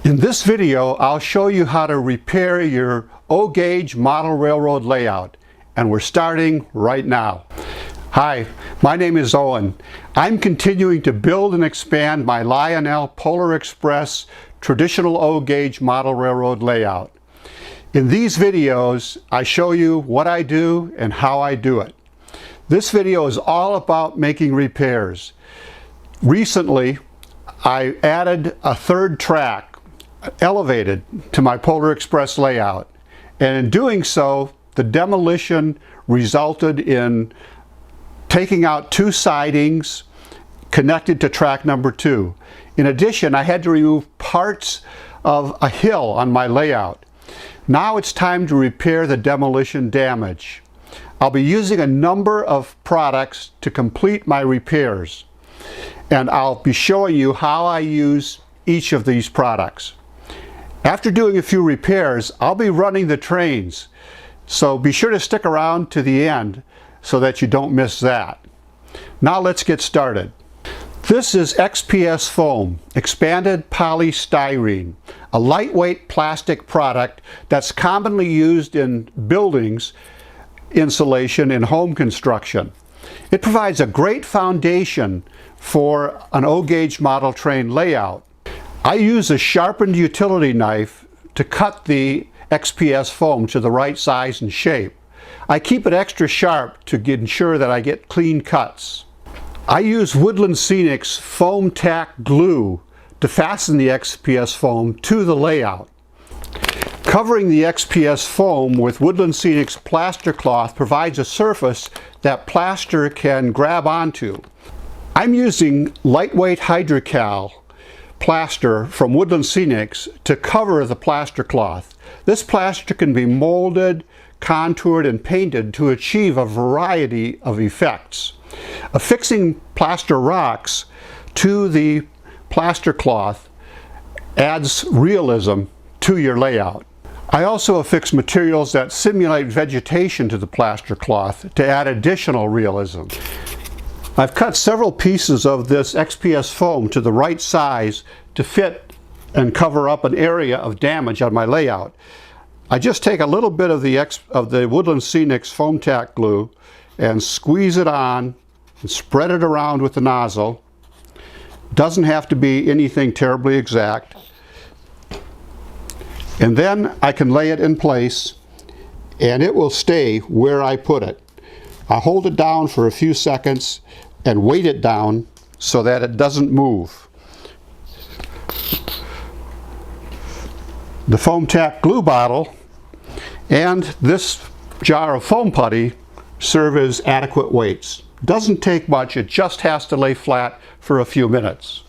In this video, I'll show you how to repair your O-gauge model railroad layout, and we're starting right now. Hi, my name is Owen. I'm continuing to build and expand my Lionel Polar Express traditional O-gauge model railroad layout. In these videos, I show you what I do and how I do it. This video is all about making repairs. Recently, I added a third track, elevated, to my Polar Express layout, and in doing so the demolition resulted in taking out two sidings connected to track number 2. In addition, I had to remove parts of a hill on my layout. Now it's time to repair the demolition damage. I'll be using a number of products to complete my repairs, and I'll be showing you how I use each of these products. After doing a few repairs, I'll be running the trains, so be sure to stick around to the end so that you don't miss that. Now let's get started. This is XPS Foam, Expanded Polystyrene, a lightweight plastic product that's commonly used in buildings insulation in home construction. It provides a great foundation for an O-gauge model train layout. I use a sharpened utility knife to cut the XPS foam to the right size and shape. I keep it extra sharp to ensure that I get clean cuts. I use Woodland Scenics foam tack glue to fasten the XPS foam to the layout. Covering the XPS foam with Woodland Scenics plaster cloth provides a surface that plaster can grab onto. I'm using lightweight Hydrocal Plaster from Woodland Scenics to cover the plaster cloth. This plaster can be molded, contoured, and painted to achieve a variety of effects. Affixing plaster rocks to the plaster cloth adds realism to your layout. I also affix materials that simulate vegetation to the plaster cloth to add additional realism. I've cut several pieces of this XPS foam to the right size to fit and cover up an area of damage on my layout. I just take a little bit of the Woodland Scenics foam tack glue and squeeze it on and spread it around with the nozzle. Doesn't have to be anything terribly exact. And then I can lay it in place and it will stay where I put it. I hold it down for a few seconds and weight it down so that it doesn't move. The foam tack glue bottle and this jar of foam putty serve as adequate weights. Doesn't take much, it just has to lay flat for a few minutes.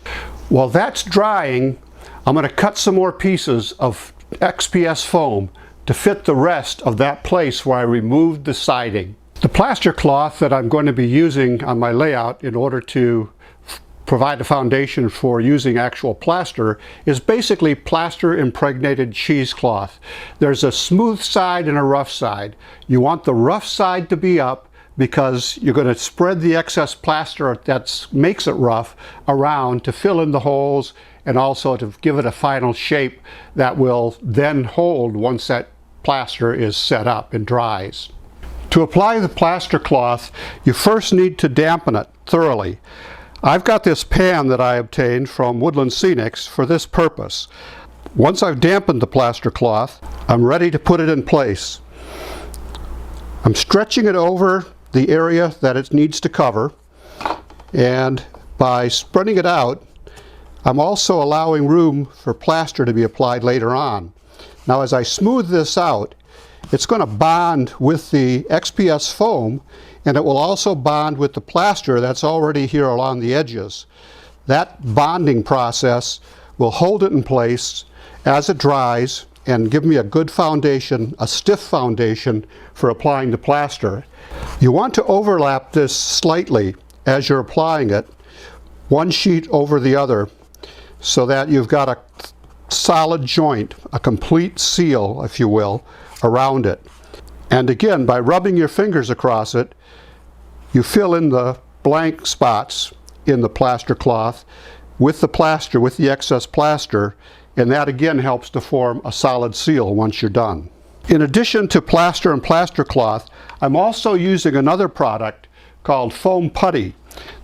While that's drying, I'm going to cut some more pieces of XPS foam to fit the rest of that place where I removed the siding. The plaster cloth that I'm going to be using on my layout in order to provide a foundation for using actual plaster is basically plaster impregnated cheesecloth. There's a smooth side and a rough side. You want the rough side to be up because you're going to spread the excess plaster that makes it rough around to fill in the holes and also to give it a final shape that will then hold once that plaster is set up and dries. To apply the plaster cloth, you first need to dampen it thoroughly. I've got this pan that I obtained from Woodland Scenics for this purpose. Once I've dampened the plaster cloth, I'm ready to put it in place. I'm stretching it over the area that it needs to cover, and by spreading it out, I'm also allowing room for plaster to be applied later on. Now as I smooth this out, it's going to bond with the XPS foam, and it will also bond with the plaster that's already here along the edges. That bonding process will hold it in place as it dries and give me a good foundation, a stiff foundation for applying the plaster. You want to overlap this slightly as you're applying it, one sheet over the other, so that you've got a solid joint, a complete seal, if you will, around it. And again, by rubbing your fingers across it, you fill in the blank spots in the plaster cloth with the plaster, with the excess plaster, and that again helps to form a solid seal once you're done. In addition to plaster and plaster cloth, I'm also using another product called Foam Putty.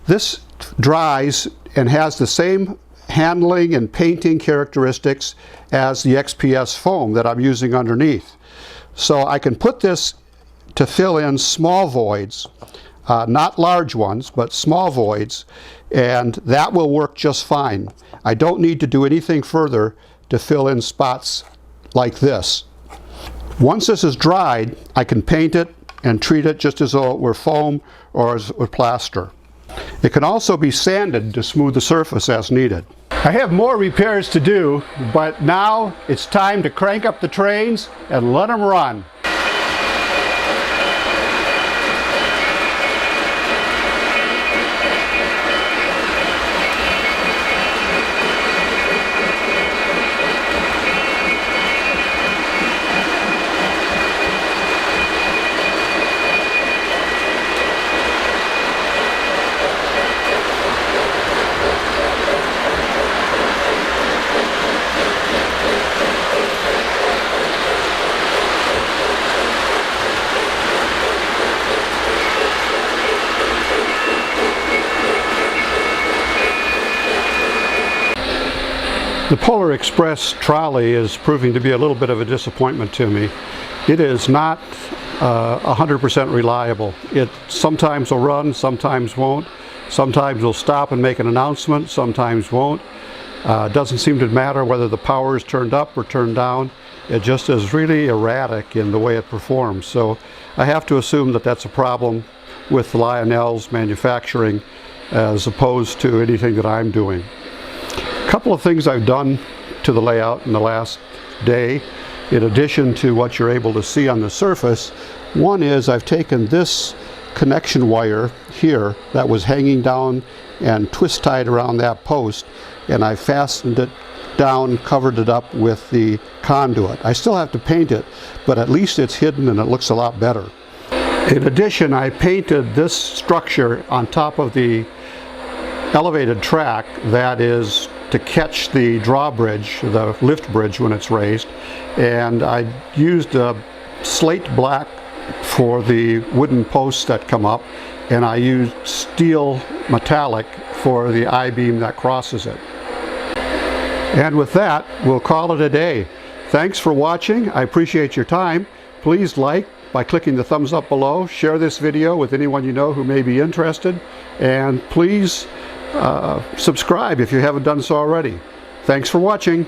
This dries and has the same handling and painting characteristics as the XPS foam that I'm using underneath. So I can put this to fill in small voids, not large ones, but small voids, and that will work just fine. I don't need to do anything further to fill in spots like this. Once this is dried, I can paint it and treat it just as though it were foam or as with plaster. It can also be sanded to smooth the surface as needed. I have more repairs to do, but now it's time to crank up the trains and let them run. The Polar Express trolley is proving to be a little bit of a disappointment to me. It is not 100% reliable. It sometimes will run, sometimes won't. Sometimes will stop and make an announcement, sometimes won't. It doesn't seem to matter whether the power is turned up or turned down. It just is really erratic in the way it performs. So I have to assume that that's a problem with Lionel's manufacturing as opposed to anything that I'm doing. A couple of things I've done to the layout in the last day, in addition to what you're able to see on the surface. One is I've taken this connection wire here that was hanging down and twist tied around that post, and I fastened it down, covered it up with the conduit. I still have to paint it, but at least it's hidden and it looks a lot better. In addition, I painted this structure on top of the elevated track that is to catch the drawbridge, the lift bridge when it's raised, and I used a slate black for the wooden posts that come up, and I used steel metallic for the I-beam that crosses it. And with that, we'll call it a day. Thanks for watching. I appreciate your time. Please like by clicking the thumbs up below, share this video with anyone you know who may be interested, and please subscribe if you haven't done so already. Thanks for watching.